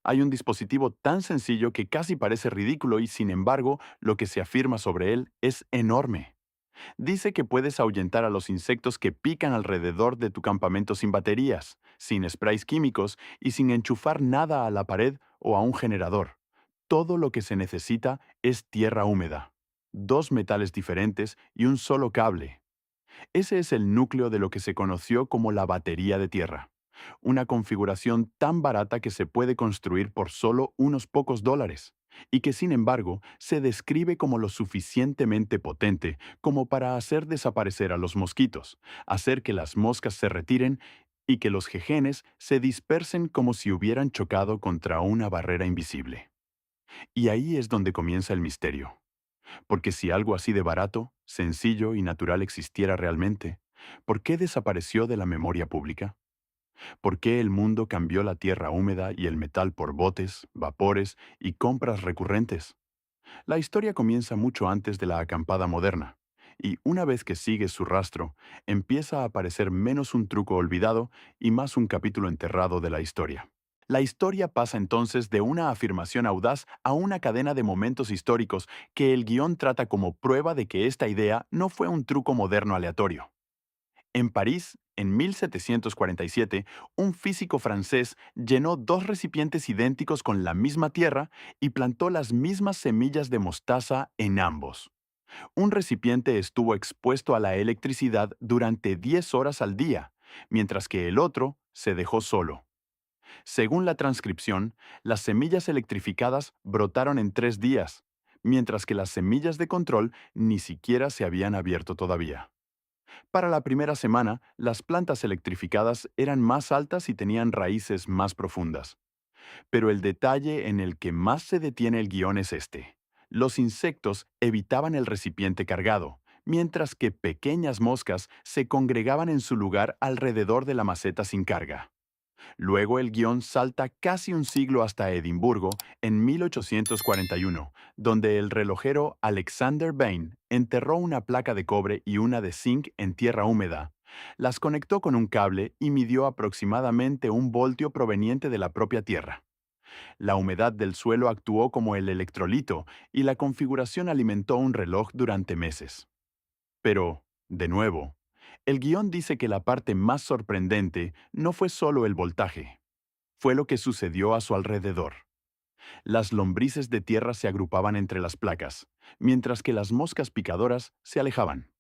Hay un dispositivo tan sencillo que casi parece ridículo y sin embargo lo que se afirma sobre él es enorme. Dice que puedes ahuyentar a los insectos que pican alrededor de tu campamento sin baterías, sin sprays químicos y sin enchufar nada a la pared o a un generador. Todo lo que se necesita es tierra húmeda, dos metales diferentes y un solo cable. Ese es el núcleo de lo que se conoció como la batería de tierra. Una configuración tan barata que se puede construir por solo unos pocos dólares, y que sin embargo se describe como lo suficientemente potente como para hacer desaparecer a los mosquitos, hacer que las moscas se retiren y que los jejenes se dispersen como si hubieran chocado contra una barrera invisible. Y ahí es donde comienza el misterio. Porque si algo así de barato, sencillo y natural existiera realmente, ¿por qué desapareció de la memoria pública? ¿Por qué el mundo cambió la tierra húmeda y el metal por botes, vapores y compras recurrentes? La historia comienza mucho antes de la acampada moderna, y una vez que sigues su rastro, empieza a aparecer menos un truco olvidado y más un capítulo enterrado de la historia. La historia pasa entonces de una afirmación audaz a una cadena de momentos históricos que el guión trata como prueba de que esta idea no fue un truco moderno aleatorio. En París, en 1747, un físico francés llenó dos recipientes idénticos con la misma tierra y plantó las mismas semillas de mostaza en ambos. Un recipiente estuvo expuesto a la electricidad durante 10 horas al día, mientras que el otro se dejó solo. Según la transcripción, las semillas electrificadas brotaron en 3 días, mientras que las semillas de control ni siquiera se habían abierto todavía. Para la primera semana, las plantas electrificadas eran más altas y tenían raíces más profundas. Pero el detalle en el que más se detiene el guión es este. Los insectos evitaban el recipiente cargado, mientras que pequeñas moscas se congregaban en su lugar alrededor de la maceta sin carga. Luego el guión salta casi un siglo hasta Edimburgo en 1841, donde el relojero Alexander Bain enterró una placa de cobre y una de zinc en tierra húmeda. Las conectó con un cable y midió aproximadamente un voltio proveniente de la propia tierra. La humedad del suelo actuó como el electrolito y la configuración alimentó un reloj durante meses. Pero, de nuevo, el guión dice que la parte más sorprendente no fue solo el voltaje, fue lo que sucedió a su alrededor. Las lombrices de tierra se agrupaban entre las placas, mientras que las moscas picadoras se alejaban.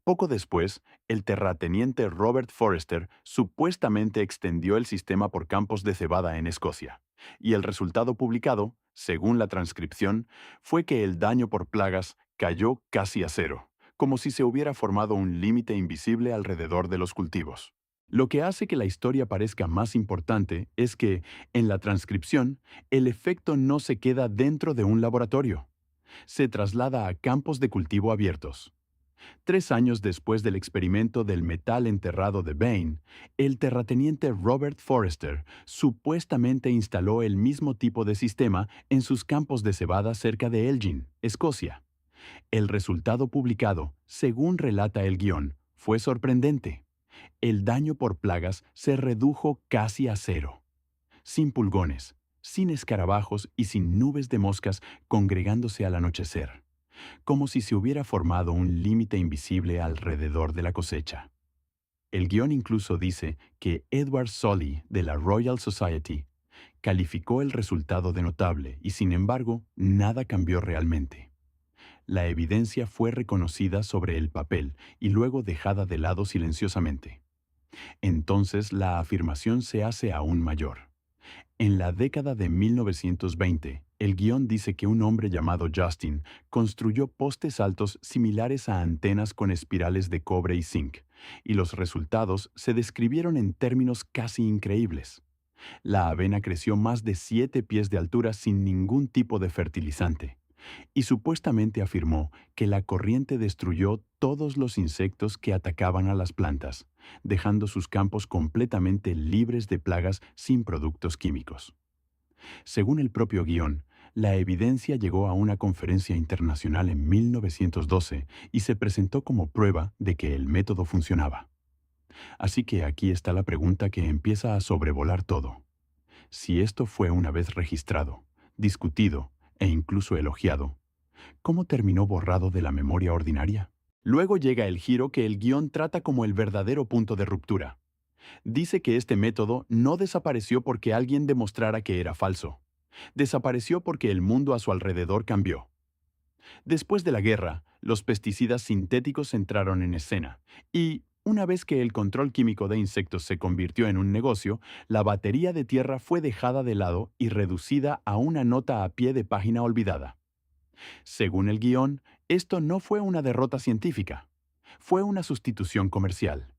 Poco después, el terrateniente Robert Forrester supuestamente extendió el sistema por campos de cebada en Escocia, y el resultado publicado, según la transcripción, fue que el daño por plagas cayó casi a cero, como si se hubiera formado un límite invisible alrededor de los cultivos. Lo que hace que la historia parezca más importante es que, en la transcripción, el efecto no se queda dentro de un laboratorio. Se traslada a campos de cultivo abiertos. 3 años después del experimento del metal enterrado de Bain, el terrateniente Robert Forrester supuestamente instaló el mismo tipo de sistema en sus campos de cebada cerca de Elgin, Escocia. El resultado publicado, según relata el guión, fue sorprendente. El daño por plagas se redujo casi a cero, sin pulgones, sin escarabajos y sin nubes de moscas congregándose al anochecer, como si se hubiera formado un límite invisible alrededor de la cosecha. El guión incluso dice que Edward Solly, de la Royal Society, calificó el resultado de notable y sin embargo nada cambió realmente. La evidencia fue reconocida sobre el papel y luego dejada de lado silenciosamente. Entonces la afirmación se hace aún mayor. En la década de 1920, el guión dice que un hombre llamado Justin construyó postes altos similares a antenas con espirales de cobre y zinc, y los resultados se describieron en términos casi increíbles. La avena creció más de 7 pies de altura sin ningún tipo de fertilizante, y supuestamente afirmó que la corriente destruyó todos los insectos que atacaban a las plantas, dejando sus campos completamente libres de plagas sin productos químicos. Según el propio guión, la evidencia llegó a una conferencia internacional en 1912 y se presentó como prueba de que el método funcionaba. Así que aquí está la pregunta que empieza a sobrevolar todo. Si esto fue una vez registrado, discutido e incluso elogiado, ¿cómo terminó borrado de la memoria ordinaria? Luego llega el giro que el guión trata como el verdadero punto de ruptura. Dice que este método no desapareció porque alguien demostrara que era falso. Desapareció porque el mundo a su alrededor cambió. Después de la guerra, los pesticidas sintéticos entraron en escena y, una vez que el control químico de insectos se convirtió en un negocio, la batería de tierra fue dejada de lado y reducida a una nota a pie de página olvidada. Según el guión, esto no fue una derrota científica, fue una sustitución comercial.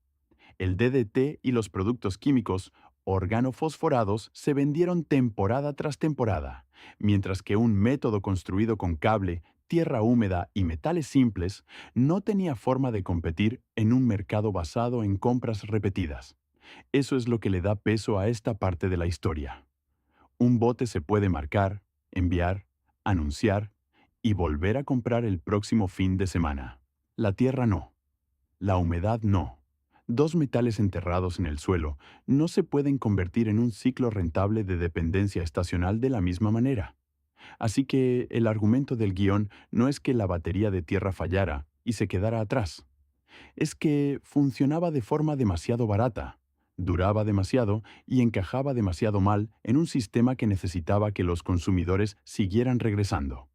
El DDT y los productos químicos organofosforados se vendieron temporada tras temporada, mientras que un método construido con cable, tierra húmeda y metales simples no tenía forma de competir en un mercado basado en compras repetidas. Eso es lo que le da peso a esta parte de la historia. Un bote se puede marcar, enviar, anunciar y volver a comprar el próximo fin de semana. La tierra no. La humedad no. Dos metales enterrados en el suelo no se pueden convertir en un ciclo rentable de dependencia estacional de la misma manera. Así que el argumento del guión no es que la batería de tierra fallara y se quedara atrás. Es que funcionaba de forma demasiado barata, duraba demasiado y encajaba demasiado mal en un sistema que necesitaba que los consumidores siguieran regresando.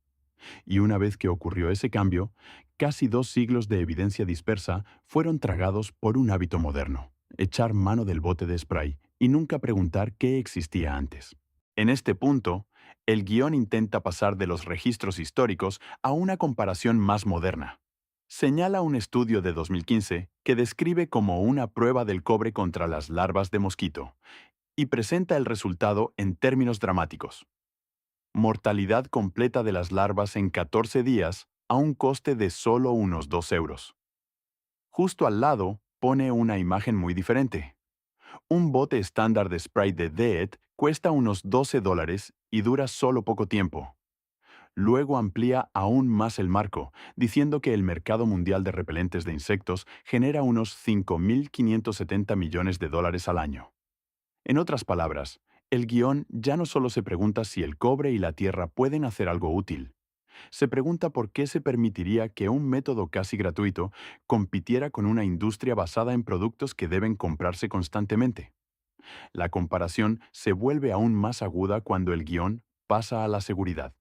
Y una vez que ocurrió ese cambio, casi 2 siglos de evidencia dispersa fueron tragados por un hábito moderno: echar mano del bote de spray y nunca preguntar qué existía antes. En este punto, el guión intenta pasar de los registros históricos a una comparación más moderna. Señala un estudio de 2015 que describe como una prueba del cobre contra las larvas de mosquito y presenta el resultado en términos dramáticos: mortalidad completa de las larvas en 14 días a un coste de solo unos 2 euros. Justo al lado pone una imagen muy diferente. Un bote estándar de spray de DEET cuesta unos $12 y dura solo poco tiempo. Luego amplía aún más el marco, diciendo que el mercado mundial de repelentes de insectos genera unos $5.570 millones al año. En otras palabras, el guión ya no solo se pregunta si el cobre y la tierra pueden hacer algo útil. Se pregunta por qué se permitiría que un método casi gratuito compitiera con una industria basada en productos que deben comprarse constantemente. La comparación se vuelve aún más aguda cuando el guión pasa a la seguridad.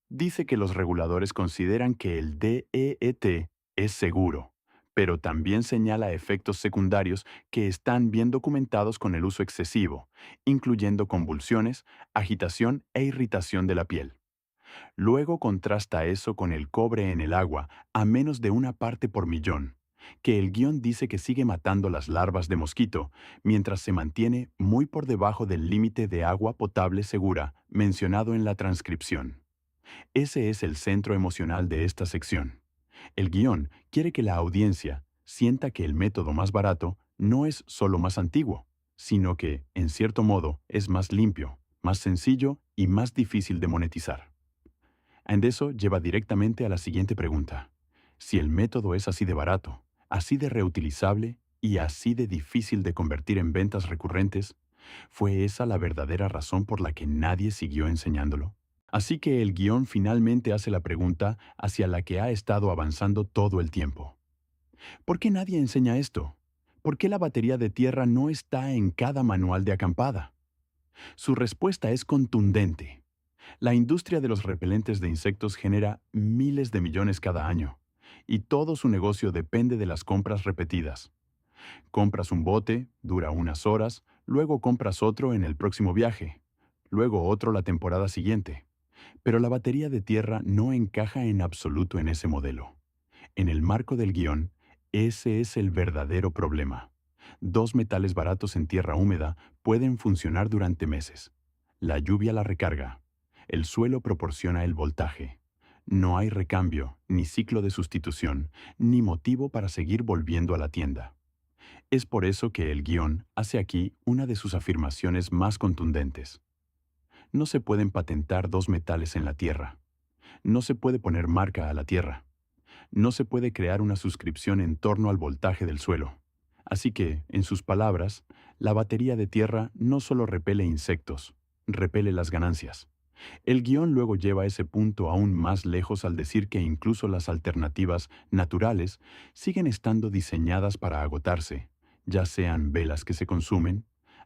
Dice que los reguladores consideran que el DEET es seguro, pero también señala efectos secundarios que están bien documentados con el uso excesivo, incluyendo convulsiones, agitación e irritación de la piel. Luego contrasta eso con el cobre en el agua a menos de 1 parte por millón, que el guión dice que sigue matando las larvas de mosquito, mientras se mantiene muy por debajo del límite de agua potable segura mencionado en la transcripción. Ese es el centro emocional de esta sección. El guión quiere que la audiencia sienta que el método más barato no es solo más antiguo, sino que, en cierto modo, es más limpio, más sencillo y más difícil de monetizar. And eso lleva directamente a la siguiente pregunta: si el método es así de barato, así de reutilizable y así de difícil de convertir en ventas recurrentes, ¿fue esa la verdadera razón por la que nadie siguió enseñándolo? Así que el guión finalmente hace la pregunta hacia la que ha estado avanzando todo el tiempo. ¿Por qué nadie enseña esto? ¿Por qué la batería de tierra no está en cada manual de acampada? Su respuesta es contundente. La industria de los repelentes de insectos genera miles de millones cada año, y todo su negocio depende de las compras repetidas. Compras un bote, dura unas horas, luego compras otro en el próximo viaje, luego otro la temporada siguiente. Pero la batería de tierra no encaja en absoluto en ese modelo. En el marco del guión, ese es el verdadero problema. Dos metales baratos en tierra húmeda pueden funcionar durante meses. La lluvia la recarga. El suelo proporciona el voltaje. No hay recambio, ni ciclo de sustitución, ni motivo para seguir volviendo a la tienda. Es por eso que el guión hace aquí una de sus afirmaciones más contundentes. No se pueden patentar dos metales en la tierra. No se puede poner marca a la tierra. No se puede crear una suscripción en torno al voltaje del suelo. Así que, en sus palabras, la batería de tierra no solo repele insectos, repele las ganancias. El guión luego lleva ese punto aún más lejos al decir que incluso las alternativas naturales siguen estando diseñadas para agotarse, ya sean velas que se consumen,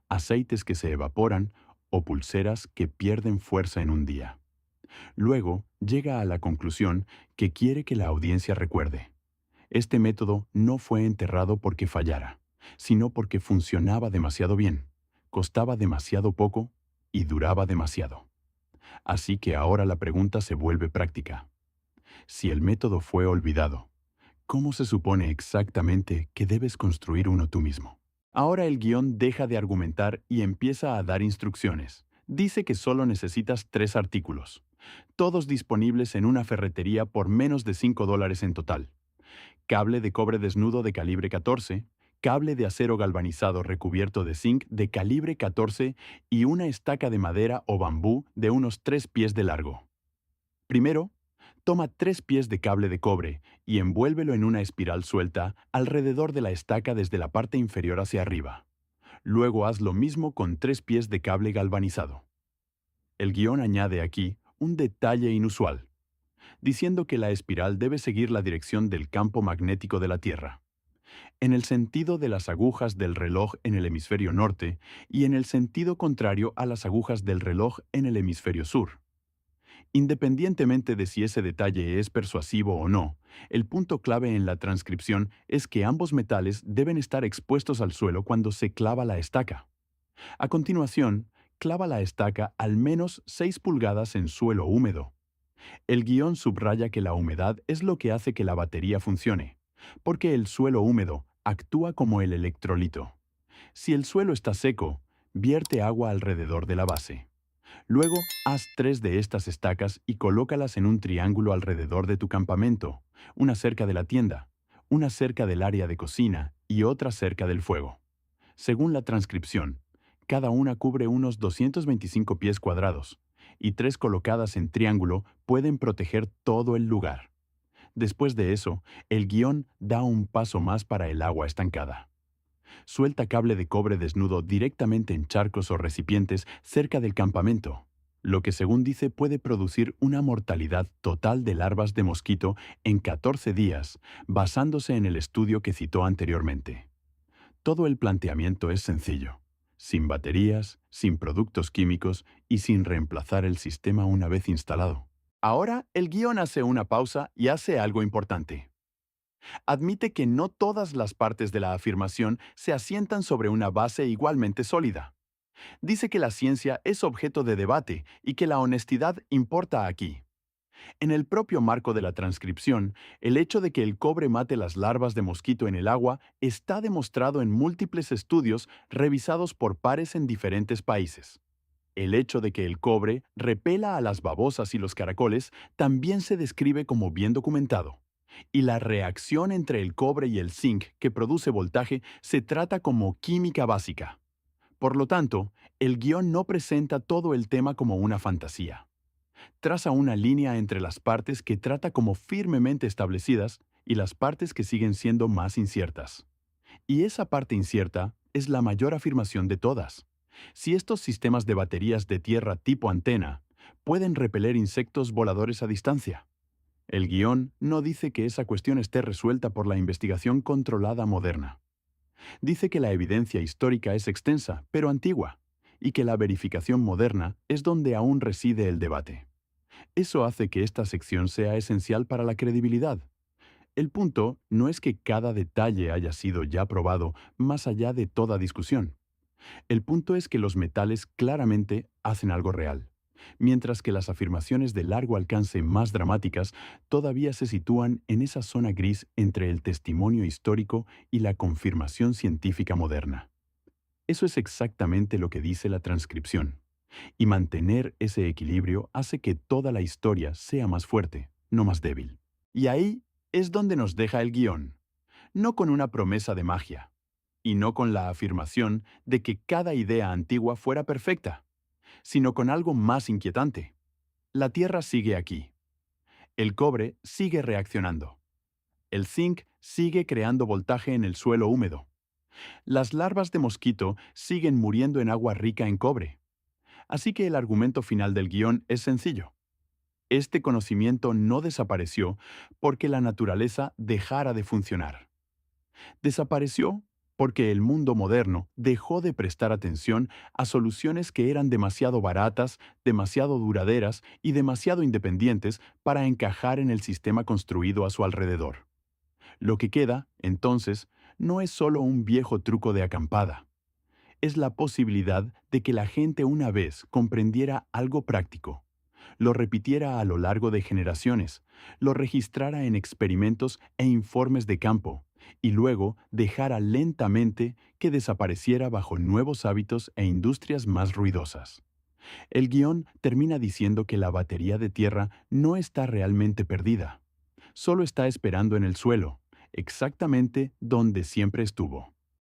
aceites que se evaporan o pulseras que pierden fuerza en un día. Luego llega a la conclusión que quiere que la audiencia recuerde. Este método no fue enterrado porque fallara, sino porque funcionaba demasiado bien, costaba demasiado poco y duraba demasiado. Así que ahora la pregunta se vuelve práctica. Si el método fue olvidado, ¿cómo se supone exactamente que debes construir uno tú mismo? Ahora el guión deja de argumentar y empieza a dar instrucciones. Dice que solo necesitas 3 artículos, todos disponibles en una ferretería por menos de $5 en total. Cable de cobre desnudo de calibre 14, cable de acero galvanizado recubierto de zinc de calibre 14 y una estaca de madera o bambú de unos 3 pies de largo. Primero, toma 3 pies de cable de cobre y envuélvelo en una espiral suelta alrededor de la estaca desde la parte inferior hacia arriba. Luego haz lo mismo con 3 pies de cable galvanizado. El guión añade aquí un detalle inusual, diciendo que la espiral debe seguir la dirección del campo magnético de la Tierra, en el sentido de las agujas del reloj en el hemisferio norte y en el sentido contrario a las agujas del reloj en el hemisferio sur. Independientemente de si ese detalle es persuasivo o no, el punto clave en la transcripción es que ambos metales deben estar expuestos al suelo cuando se clava la estaca. A continuación, clava la estaca al menos 6 pulgadas en suelo húmedo. El guión subraya que la humedad es lo que hace que la batería funcione, porque el suelo húmedo actúa como el electrolito. Si el suelo está seco, vierte agua alrededor de la base. Luego, haz 3 de estas estacas y colócalas en un triángulo alrededor de tu campamento, una cerca de la tienda, una cerca del área de cocina y otra cerca del fuego. Según la transcripción, cada una cubre unos 225 pies cuadrados, y 3 colocadas en triángulo pueden proteger todo el lugar. Después de eso, el guión da un paso más para el agua estancada. Suelta cable de cobre desnudo directamente en charcos o recipientes cerca del campamento, lo que según dice puede producir una mortalidad total de larvas de mosquito en 14 días, basándose en el estudio que citó anteriormente. Todo el planteamiento es sencillo, sin baterías, sin productos químicos y sin reemplazar el sistema una vez instalado. Ahora, el guión hace una pausa y hace algo importante. Admite que no todas las partes de la afirmación se asientan sobre una base igualmente sólida. Dice que la ciencia es objeto de debate y que la honestidad importa aquí. En el propio marco de la transcripción, el hecho de que el cobre mate las larvas de mosquito en el agua está demostrado en múltiples estudios revisados por pares en diferentes países. El hecho de que el cobre repela a las babosas y los caracoles también se describe como bien documentado. Y la reacción entre el cobre y el zinc que produce voltaje se trata como química básica. Por lo tanto, el guión no presenta todo el tema como una fantasía. Traza una línea entre las partes que trata como firmemente establecidas y las partes que siguen siendo más inciertas. Y esa parte incierta es la mayor afirmación de todas. Si estos sistemas de baterías de tierra tipo antena pueden repeler insectos voladores a distancia. El guión no dice que esa cuestión esté resuelta por la investigación controlada moderna. Dice que la evidencia histórica es extensa, pero antigua, y que la verificación moderna es donde aún reside el debate. Eso hace que esta sección sea esencial para la credibilidad. El punto no es que cada detalle haya sido ya probado más allá de toda discusión. El punto es que los metales claramente hacen algo real, mientras que las afirmaciones de largo alcance más dramáticas todavía se sitúan en esa zona gris entre el testimonio histórico y la confirmación científica moderna. Eso es exactamente lo que dice la transcripción. Y mantener ese equilibrio hace que toda la historia sea más fuerte, no más débil. Y ahí es donde nos deja el guión, no con una promesa de magia, y no con la afirmación de que cada idea antigua fuera perfecta, sino con algo más inquietante. La Tierra sigue aquí. El cobre sigue reaccionando. El zinc sigue creando voltaje en el suelo húmedo. Las larvas de mosquito siguen muriendo en agua rica en cobre. Así que el argumento final del guión es sencillo. Este conocimiento no desapareció porque la naturaleza dejara de funcionar. Desapareció porque el mundo moderno dejó de prestar atención a soluciones que eran demasiado baratas, demasiado duraderas y demasiado independientes para encajar en el sistema construido a su alrededor. Lo que queda, entonces, no es solo un viejo truco de acampada. Es la posibilidad de que la gente una vez comprendiera algo práctico, lo repitiera a lo largo de generaciones, lo registrara en experimentos e informes de campo, y luego dejara lentamente que desapareciera bajo nuevos hábitos e industrias más ruidosas. El guión termina diciendo que la batería de tierra no está realmente perdida, solo está esperando en el suelo, exactamente donde siempre estuvo.